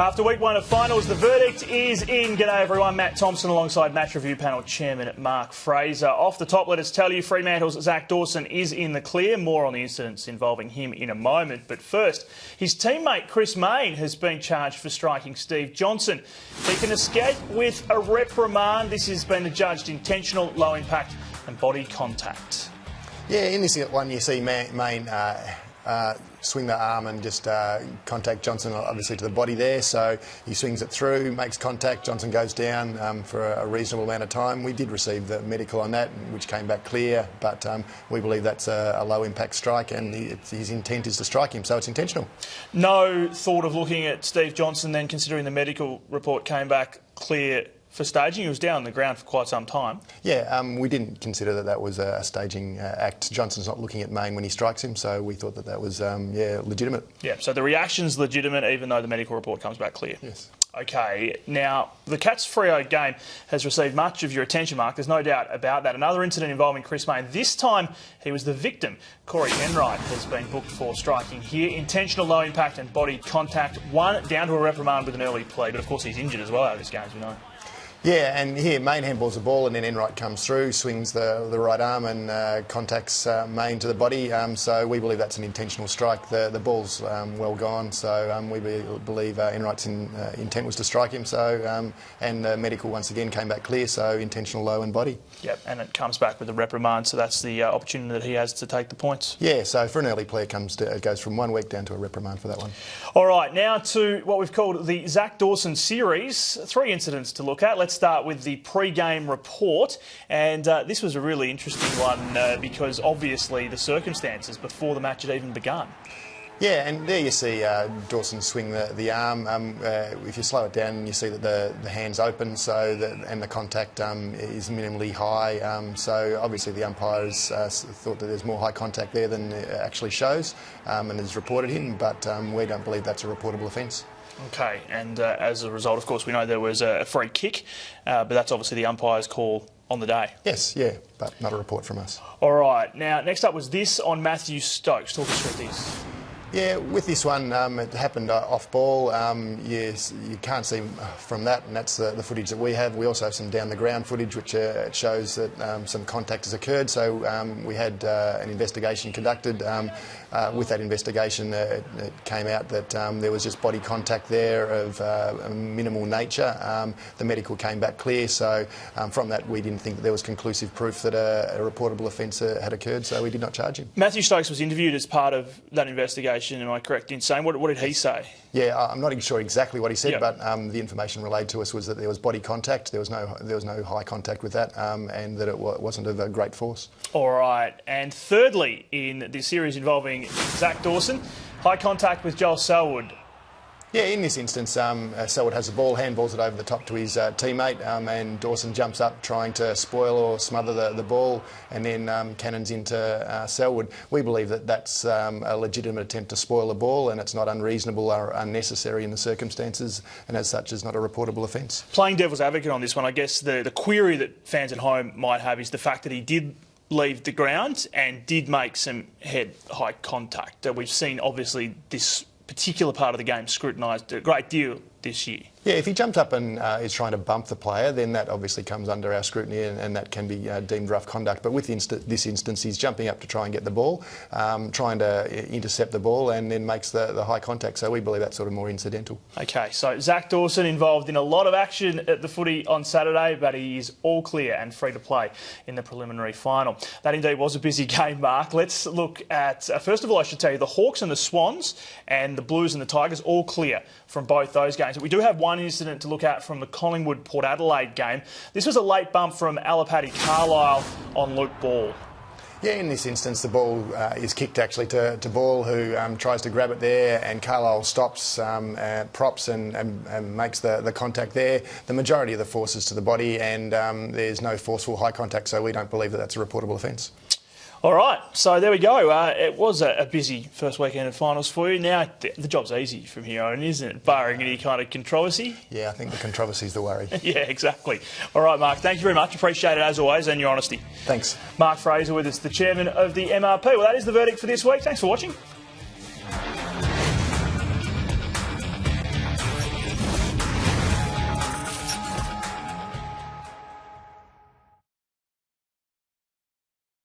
After week one of finals, the verdict is in. G'day everyone, Matt Thompson alongside Match Review Panel Chairman Mark Fraser. Off the top, let us tell you Fremantle's Zach Dawson is in the clear. More on the incidents involving him in a moment. But first, his teammate Chris Mayne has been charged for striking Steve Johnson. He can escape with a reprimand. This has been adjudged intentional, low impact and body contact. Yeah, in this one you see Mayne swing the arm and just contact Johnson, obviously, to the body there. So he swings it through, makes contact, Johnson goes down for a reasonable amount of time. We did receive the medical on that, which came back clear, but we believe that's a low-impact strike and his intent is to strike him, so it's intentional. No thought of looking at Steve Johnson then, considering the medical report came back clear for staging? He was down on the ground for quite some time. Yeah, we didn't consider that was a staging act. Johnson's not looking at Mayne when he strikes him, so we thought that was legitimate. Yeah, so the reaction's legitimate even though the medical report comes back clear. Yes. OK, now the Cats Freo game has received much of your attention, Mark. There's no doubt about that. Another incident involving Chris Mayne. This time he was the victim. Corey Enright has been booked for striking here. Intentional low impact and body contact. One down to a reprimand with an early plea, but of course he's injured as well out of this game, as we know. Yeah, and here Mayne handballs the ball and then Enright comes through, swings the right arm and contacts Mayne to the body. So we believe that's an intentional strike. The ball's well gone, so we believe Enright's intent was to strike him. So and the medical once again came back clear, so intentional low and body. Yep, and it comes back with a reprimand, so that's the opportunity that he has to take the points. Yeah, so for an early plea it goes from 1 week down to a reprimand for that one. All right, now to what we've called the Zach Dawson series. 3 incidents to look at. Let's start with the pre-game report, and this was a really interesting one because obviously the circumstances before the match had even begun. Yeah, and there you see Dawson swing the arm. If you slow it down, you see that the hand's open, and the contact is minimally high. So obviously the umpires thought that there's more high contact there than it actually shows, and has reported him. But we don't believe that's a reportable offence. OK, and as a result, of course, we know there was a free kick, but that's obviously the umpire's call on the day. Yes, yeah, but not a report from us. All right, now next up was this on Matthew Stokes. Talk us through this. Yeah, with this one, it happened off ball. Yes, you can't see from that, and that's the footage that we have. We also have some down the ground footage, which shows that some contact has occurred. So we had an investigation conducted. With that investigation, it came out that there was just body contact there of a minimal nature. The medical came back clear, so from that we didn't think that there was conclusive proof that a reportable offence had occurred, so we did not charge him. Matthew Stokes was interviewed as part of that investigation. Am I correct in saying, what did he say? Yeah, I'm not sure exactly what he said, but the information relayed to us was that there was body contact. There was no high contact with that, and that it wasn't of a great force. All right, and thirdly, in the series involving Zach Dawson, high contact with Joel Selwood. Yeah, in this instance, Selwood has the ball, handballs it over the top to his teammate, and Dawson jumps up trying to spoil or smother the ball, and then cannons into Selwood. We believe that that's a legitimate attempt to spoil the ball, and it's not unreasonable or unnecessary in the circumstances, and as such is not a reportable offence. Playing devil's advocate on this one, I guess the query that fans at home might have is the fact that he did leave the ground and did make some head-high contact. We've seen, obviously, this particular part of the game scrutinised a great deal this year. Yeah, if he jumped up and is trying to bump the player, then that obviously comes under our scrutiny and that can be deemed rough conduct. But with this instance, he's jumping up to try and get the ball, trying to intercept the ball, and then makes the high contact. So we believe that's sort of more incidental. OK, so Zach Dawson involved in a lot of action at the footy on Saturday, but he is all clear and free to play in the preliminary final. That indeed was a busy game, Mark. Let's look at, first of all, I should tell you, the Hawks and the Swans and the Blues and the Tigers all clear from both those games. We do have one incident to look at from the Collingwood-Port Adelaide game. This was a late bump from Alapati Carlisle on Luke Ball. Yeah, in this instance, the ball is kicked actually to Ball, who tries to grab it there, and Carlisle stops, props and makes the contact there. The majority of the force is to the body, and there's no forceful high contact, so we don't believe that that's a reportable offence. All right, so there we go. It was a busy first weekend of finals for you. Now the job's easy from here on, isn't it? Barring any kind of controversy. Yeah, I think the controversy's the worry. Yeah, exactly. All right, Mark, thank you very much. Appreciate it as always, and your honesty. Thanks. Mark Fraser with us, the chairman of the MRP. Well, that is the verdict for this week. Thanks for watching.